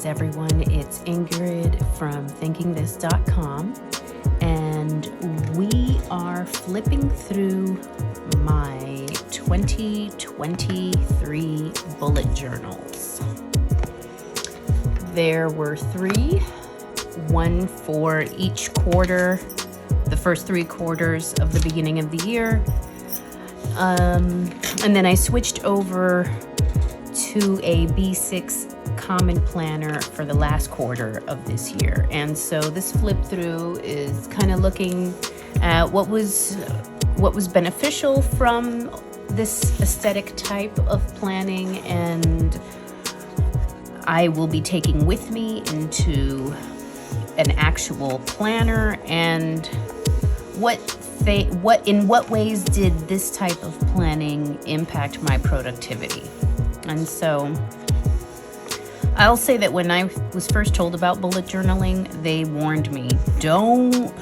Greetings everyone, it's Ingrid from thinkingthis.com, and we are flipping through my 2023 bullet journals. There were three, one for each quarter, the first three quarters of the beginning of the year, and then I switched over to a B6 common planner for the last quarter of this year. And so this flip through is kind of looking at what was beneficial from this aesthetic type of planning, and I will be taking with me into an actual planner, and in what ways did this type of planning impact my productivity. And so I'll say that when I was first told about bullet journaling, they warned me, don't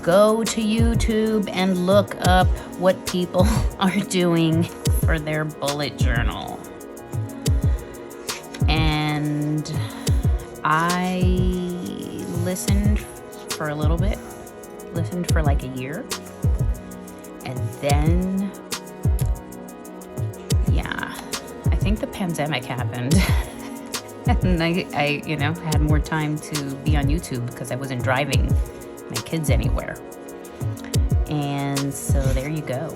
go to YouTube and look up what people are doing for their bullet journal. And I listened for a little bit, listened for like a year, and then I think the pandemic happened and I had more time to be on YouTube because I wasn't driving my kids anywhere. And so there you go.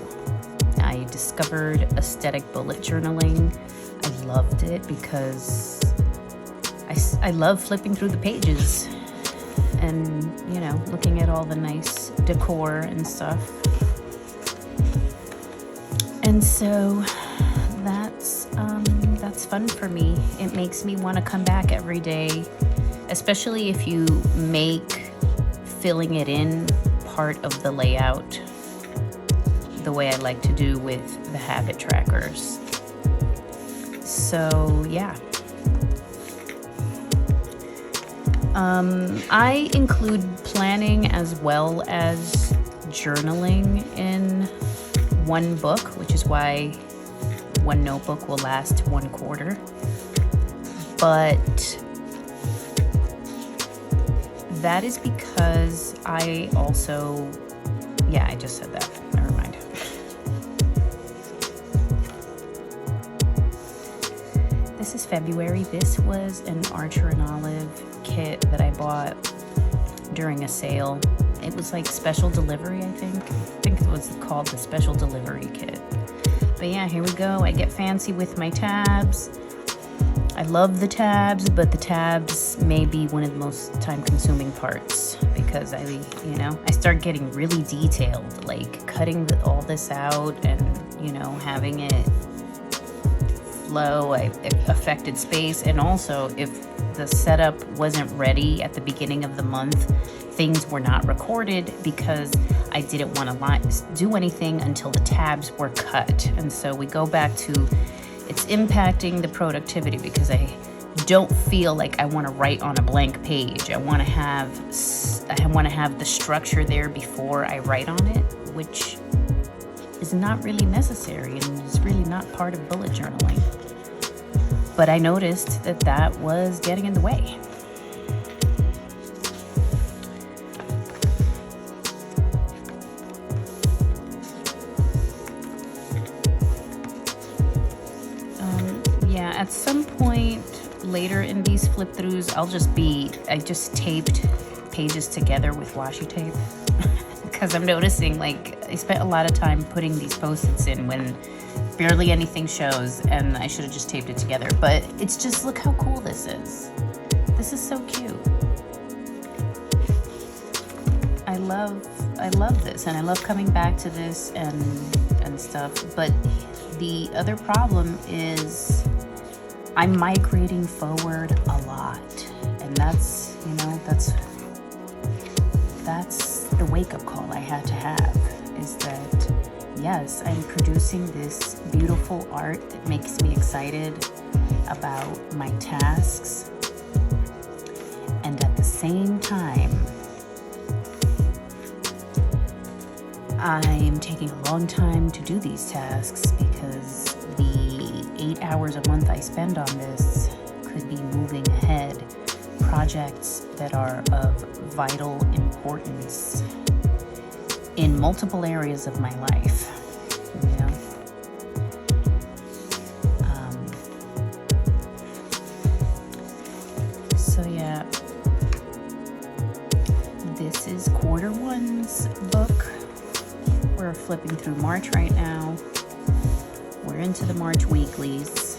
I discovered aesthetic bullet journaling. I loved it because I love flipping through the pages and, looking at all the nice decor and stuff. And so that's fun for me. It makes me want to come back every day, especially if you make filling it in part of the layout, the way I like to do with the habit trackers. So yeah. I include planning as well as journaling in one book, which is why one notebook will last one quarter. But that is because I also, I just said that. Never mind. This is February. This was an Archer and Olive kit that I bought during a sale. It was like special delivery, I think it was called the special delivery kit. But yeah, here we go. I get fancy with my tabs. I love the tabs, but the tabs may be one of the most time-consuming parts because I start getting really detailed, like cutting all this out and, having it flow. I affected space, and also if the setup wasn't ready at the beginning of the month, things were not recorded because I didn't want to do anything until the tabs were cut. And so we go back to it's impacting the productivity because I don't feel like I want to write on a blank page. I want to have the structure there before I write on it, which is not really necessary and is really not part of bullet journaling. But I noticed that was getting in the way. At some point later in these flip throughs, I just taped pages together with washi tape because I'm noticing I spent a lot of time putting these post-its in when barely anything shows, and I should have just taped it together. But it's just, look how cool this is. This is so cute. I love this, and I love coming back to this and stuff. But the other problem is I'm migrating forward a lot, and that's the wake-up call I had to have, is that yes, I'm producing this beautiful art that makes me excited about my tasks, and at the same time I'm taking a long time to do these tasks because the 8 hours a month I spend on this could could be moving ahead, projects that are of vital importance in multiple areas of my life, you know. So yeah, this is quarter one's book. We're flipping through March right now. We're into the March weeklies.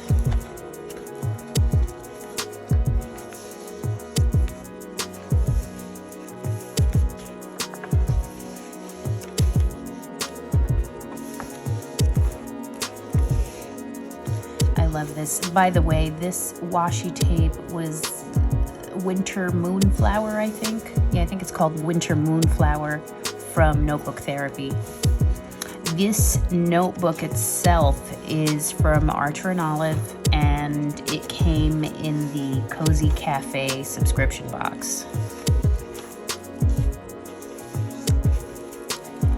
I love this. By the way, this washi tape was Winter Moonflower, I think. Yeah, I think it's called Winter Moonflower from Notebook Therapy. This notebook itself is from Archer and Olive, and it came in the Cozy Cafe subscription box.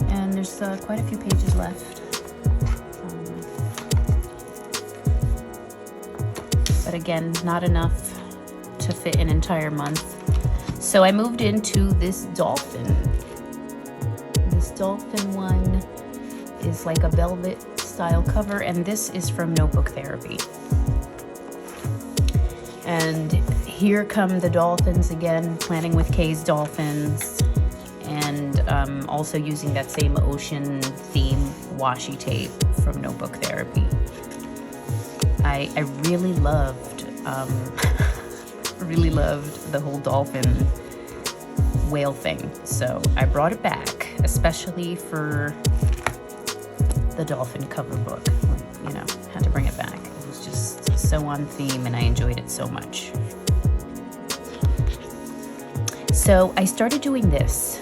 And there's quite a few pages left. But again, not enough to fit an entire month. So I moved into this dolphin. This dolphin one is like a velvet style cover, and this is from Notebook Therapy. And here come the dolphins again, planning with Kay's dolphins, and also using that same ocean theme washi tape from Notebook Therapy. I really loved the whole dolphin whale thing, so I brought it back, especially for the dolphin cover book. You know, had to bring it back. It was just so on theme, and I enjoyed it so much. So I started doing this.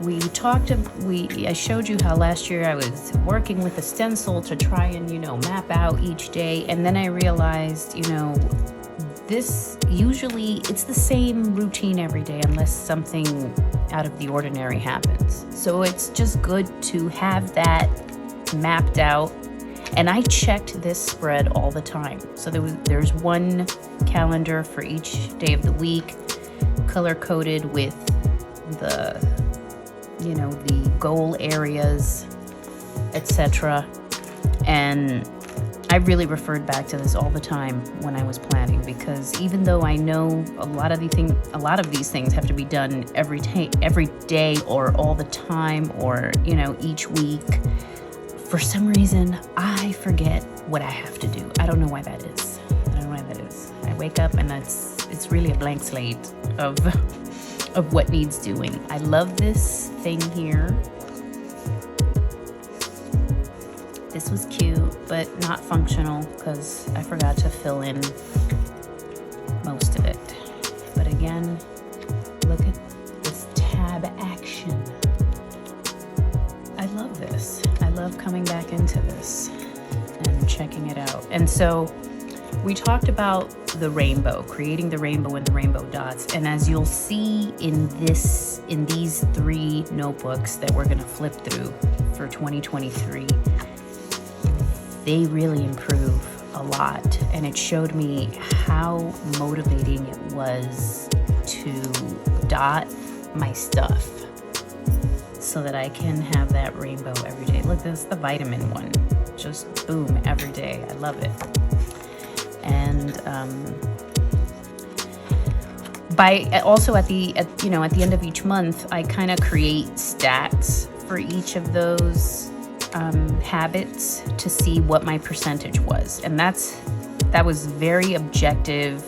I showed you how last year I was working with a stencil to try and, you know, map out each day, and then I realized, you know, this usually it's the same routine every day unless something out of the ordinary happens. So it's just good to have that mapped out. And I checked this spread all the time. So there's one calendar for each day of the week, color coded with the, you know, the goal areas, etc. And I really referred back to this all the time when I was planning, because even though I know a lot of these things have to be done every day or all the time, or, you know, each week, for some reason I forget what I have to do. I don't know why that is. I wake up and it's really a blank slate of what needs doing. I love this thing here. This was cute, but not functional because I forgot to fill in most of it. But again, look at this tab action. I love this. I love coming back into this and checking it out. And so we talked about the rainbow, creating the rainbow and the rainbow dots. And as you'll see in these 3 notebooks that we're gonna flip through for 2023, they really improve a lot, and it showed me how motivating it was to dot my stuff so that I can have that rainbow every day. Look, this is the vitamin one, just boom every day. I love it. And at the end of each month, I kind of create stats for each of those habits to see what my percentage was. And that was very objective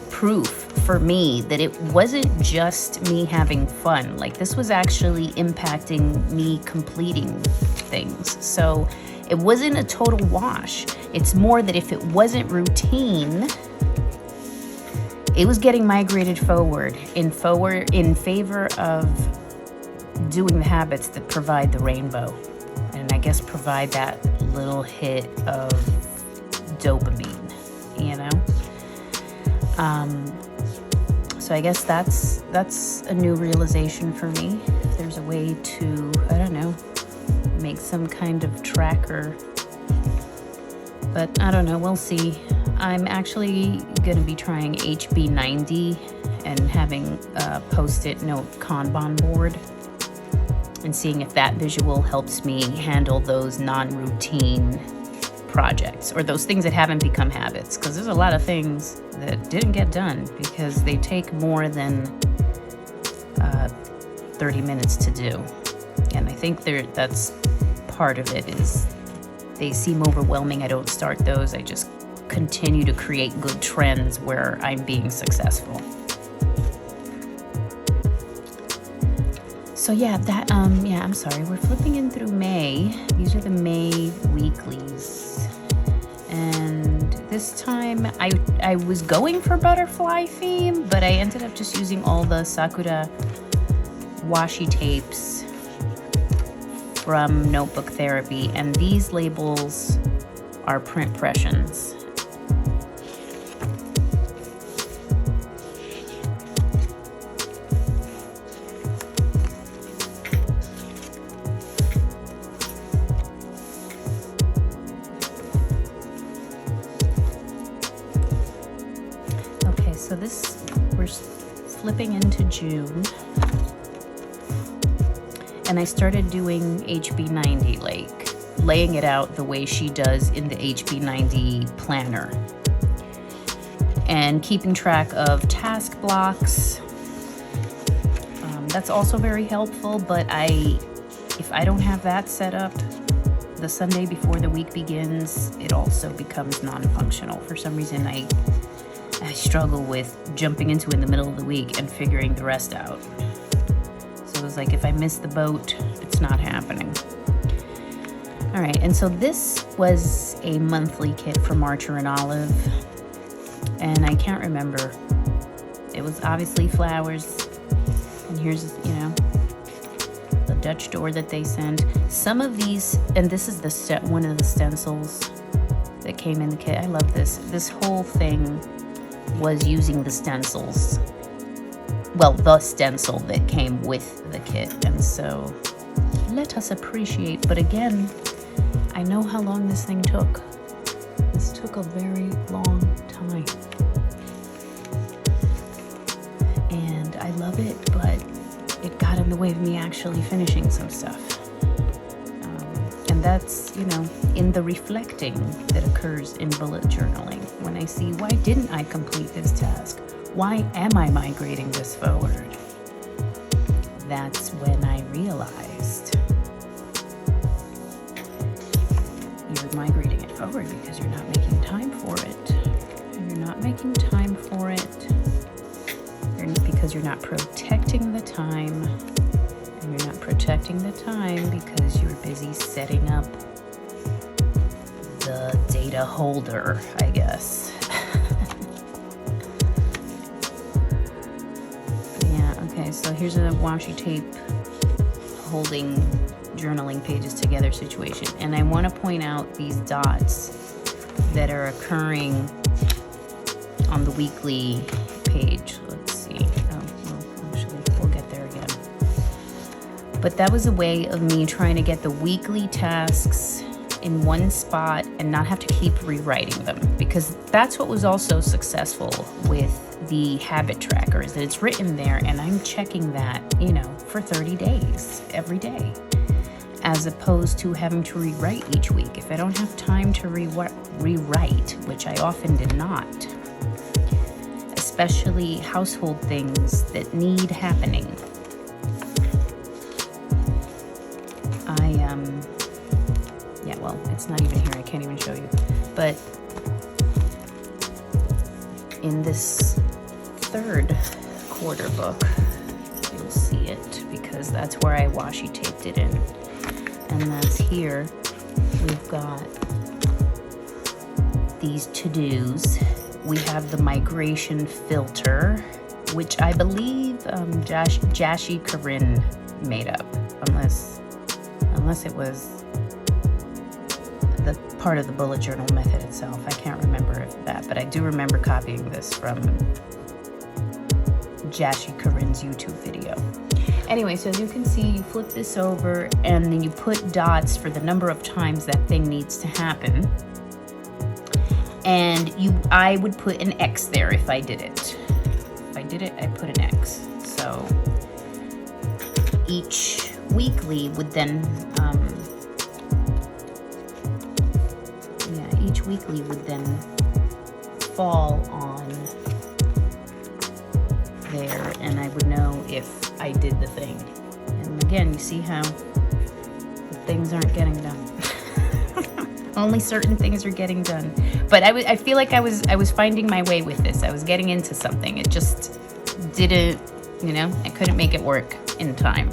proof for me that it wasn't just me having fun. Like, this was actually impacting me completing things. So it wasn't a total wash. It's more that if it wasn't routine, it was getting migrated forward in favor of doing the habits that provide the rainbow, and I guess provide that little hit of dopamine, you know? So I guess that's a new realization for me. If there's a way to, I don't know, make some kind of tracker But I don't know, we'll see. I'm actually going to be trying HB90 and having a Post-it note Kanban board and seeing if that visual helps me handle those non-routine projects or those things that haven't become habits, because there's a lot of things that didn't get done because they take more than 30 minutes to do. And I think that's part of it, is they seem overwhelming. I don't start those. I just continue to create good trends where I'm being successful. So yeah, I'm sorry. We're flipping in through May. These are the May weeklies. And this time I was going for butterfly theme, but I ended up just using all the Sakura washi tapes from Notebook Therapy, and these labels are print impressions. Okay, so we're flipping into June. And I started doing HB90, like laying it out the way she does in the HB90 planner. And keeping track of task blocks. That's also very helpful, but if I don't have that set up, the Sunday before the week begins, it also becomes non-functional. For some reason, I struggle with jumping into in the middle of the week and figuring the rest out. It was like, if I miss the boat, it's not happening. All right, and so this was a monthly kit from Archer and Olive, and I can't remember. It was obviously flowers, and here's, the Dutch door that they send. Some of these, and this is one of the stencils that came in the kit. I love this. This whole thing was using the stencils. Well, the stencil that came with the kit. And so let us appreciate. But again, I know how long this thing took. This took a very long time. And I love it, but it got in the way of me actually finishing some stuff. And that's, in the reflecting that occurs in bullet journaling. When I see, why didn't I complete this task? Why am I migrating this forward? That's when I realized you're migrating it forward because you're not making time for it. And you're not making time for it because you're not protecting the time. And you're not protecting the time because you're busy setting up the data holder, I guess. Okay, so here's a washi tape holding journaling pages together situation. And I want to point out these dots that are occurring on the weekly page. Let's see. Actually, we'll get there again. But that was a way of me trying to get the weekly tasks in one spot and not have to keep rewriting them, because that's what was also successful with the habit tracker, is that it's written there and I'm checking that, for 30 days, every day, as opposed to having to rewrite each week. If I don't have time to rewrite, which I often did not, especially household things that need happening, it's not even here, I can't even show you, but in this third quarter book, you'll see it, because that's where I washi taped it in, and that's here. We've got these to-dos. We have the migration filter, which I believe Jashi Corinne made up, unless it was the part of the bullet journal method itself. I can't remember that, but I do remember copying this from Jashi Corinne's YouTube video. Anyway, so as you can see, you flip this over and then you put dots for the number of times that thing needs to happen. And I would put an X there if I did it. If I did it, I put an X. So each weekly would then, each weekly would then fall on there, and I would know if I did the thing. And again, you see how things aren't getting done. Only certain things are getting done. But I feel like I was finding my way with this. I was getting into something. It just didn't, I couldn't make it work in time.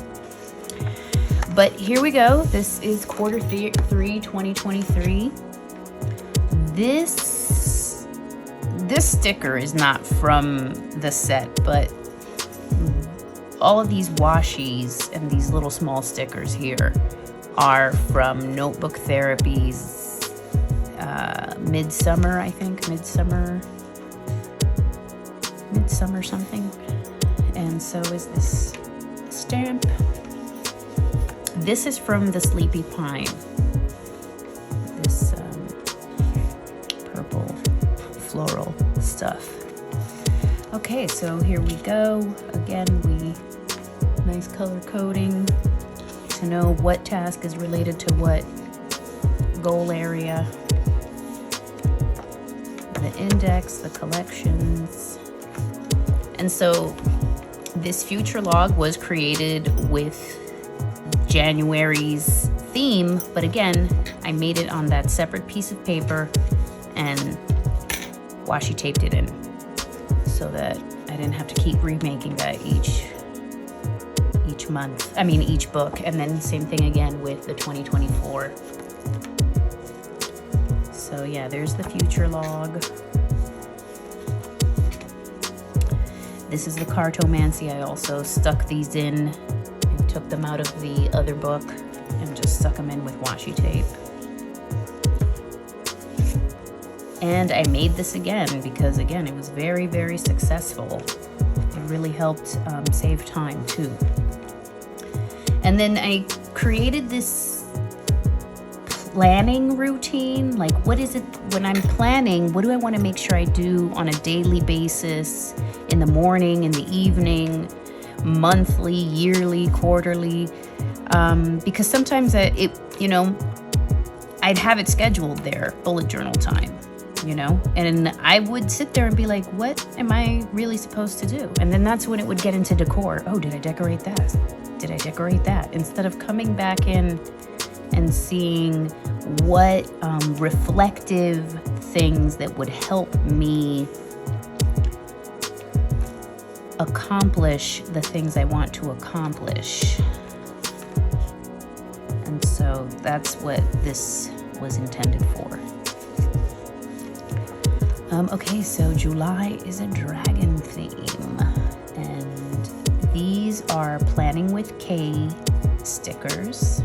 But here we go. This is quarter 3, 2023. This sticker is not from the set, but all of these washis and these little small stickers here are from Notebook Therapy's Midsummer, I think. Midsummer something. And so is this stamp. This is from the Sleepy Pine. This purple floral stuff. Okay, so here we go. Again, nice color coding to know what task is related to what goal area. The index, the collections. And so this future log was created with January's theme, but again, I made it on that separate piece of paper and washi taped it in so that I didn't have to keep remaking that each book. And then same thing again with the 2024. So yeah, there's the future log. This is the cartomancy. I also stuck these in. I took them out of the other book and just stuck them in with washi tape. And I made this again because, again, it was very, very successful. It really helped save time too. And then I created this planning routine. Like, what is it when I'm planning? What do I want to make sure I do on a daily basis, in the morning, in the evening, monthly, yearly, quarterly? Because sometimes I'd have it scheduled there, bullet journal time, and I would sit there and be like, what am I really supposed to do? And then that's when it would get into decor. Oh, did I decorate that? Did I decorate that? Instead of coming back in and seeing what reflective things that would help me accomplish the things I want to accomplish. And so that's what this was intended for. Okay, so July is a dragon theme, and these are Planning with K stickers.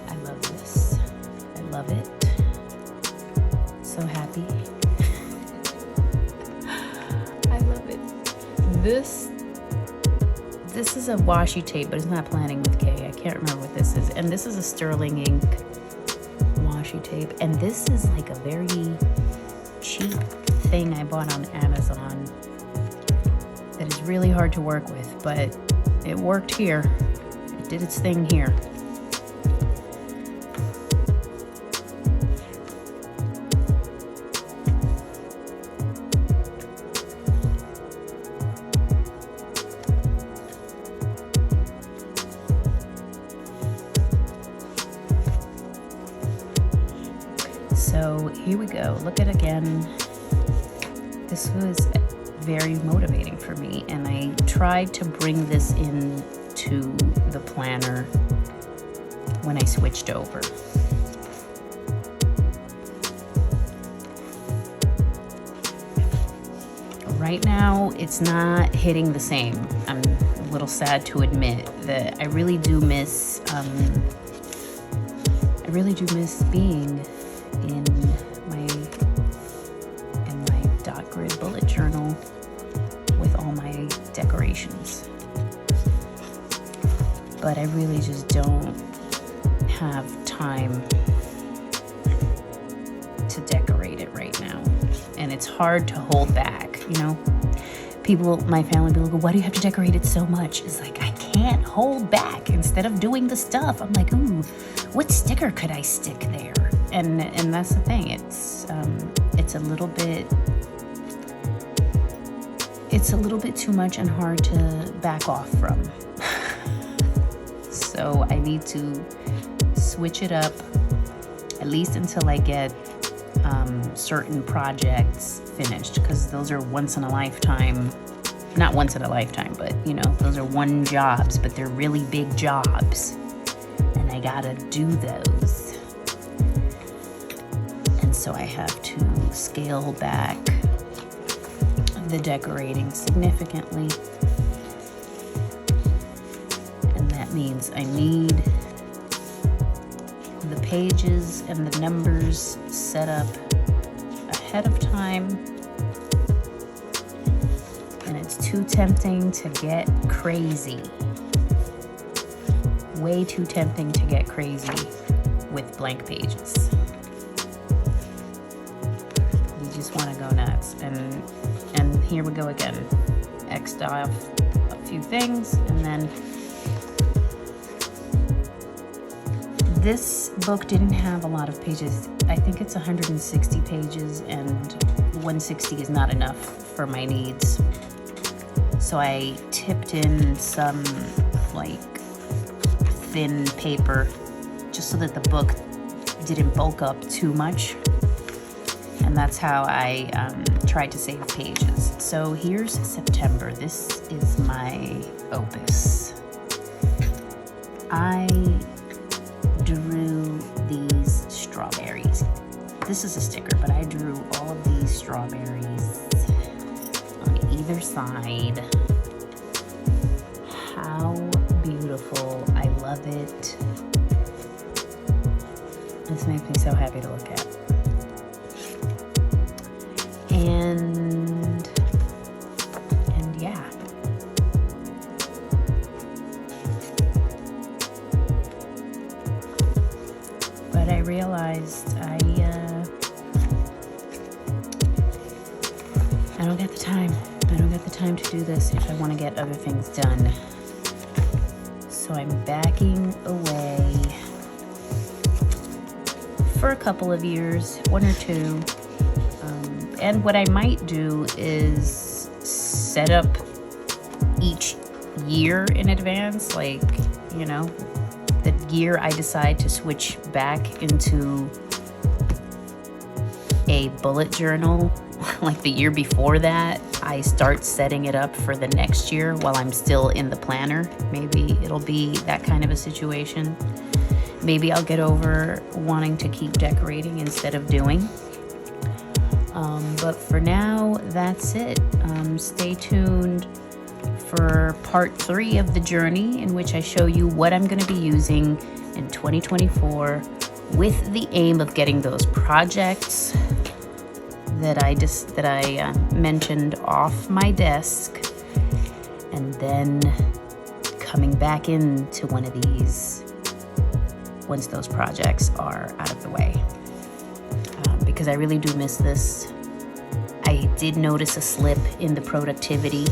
I love this. I love it. So happy. I love it. This is a washi tape, but it's not Planning with K. I can't remember what this is. And this is a sterling ink washi tape. And this is like a very cheap thing I bought on Amazon that is really hard to work with, but it worked here. It did its thing here. So here we go. Look at again. This was very motivating for me, and I tried to bring this into the planner when I switched over. Right now, it's not hitting the same. I'm a little sad to admit that I really do miss being in my dot grid bullet journal with all my decorations. But I really just don't have time to decorate and it's hard to hold back, you know? My family will go, why do you have to decorate it so much? It's like, I can't hold back. Instead of doing the stuff, I'm like, ooh, what sticker could I stick there? And that's the thing. It's a little bit too much and hard to back off from. So I need to switch it up, at least until I get certain projects finished, because those are once in a lifetime, not once in a lifetime, but you know, those are one jobs, but they're really big jobs, and I gotta do those. And so I have to scale back the decorating significantly, and that means I need the pages and the numbers set up ahead of time, and it's too tempting to get crazy, way too tempting to get crazy with blank pages. You just want to go nuts, and here we go again. X'd off a few things, and then this book didn't have a lot of pages. I think it's 160 pages, and 160 is not enough for my needs. So I tipped in some like thin paper just so that the book didn't bulk up too much. And that's how I tried to save pages. So here's September. This is my opus. I drew these strawberries. This is a sticker, but I drew all of these strawberries on either side. How beautiful. I love it. This makes me so happy to look at. And yeah. But I realized I don't get the time. I don't get the time to do this if I want to get other things done. So I'm backing away for a couple of years, 1 or 2. And what I might do is set up each year in advance, like, you know, the year I decide to switch back into a bullet journal, like the year before that, I start setting it up for the next year while I'm still in the planner. Maybe it'll be that kind of a situation. Maybe I'll get over wanting to keep decorating instead of doing. But for now, that's it. Stay tuned for part 3 of the journey, in which I show you what I'm going to be using in 2024 with the aim of getting those projects that I mentioned off my desk, and then coming back into one of these once those projects are out of the way. Because I really do miss this. I did notice a slip in the productivity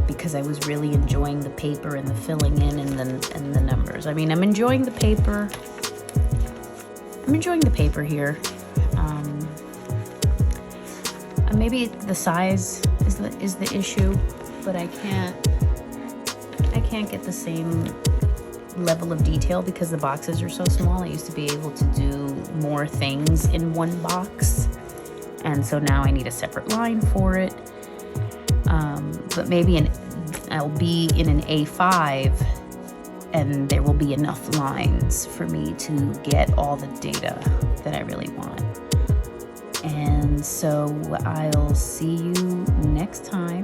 because I was really enjoying the paper and the filling in and the numbers. I mean, I'm enjoying the paper. I'm enjoying the paper here. Maybe the size is the issue, but I can't get the same level of detail because the boxes are so small. I used to be able to do more things in one box, and so now I need a separate line for it. But maybe I'll be in an A5, and there will be enough lines for me to get all the data that I really want. And so I'll see you next time.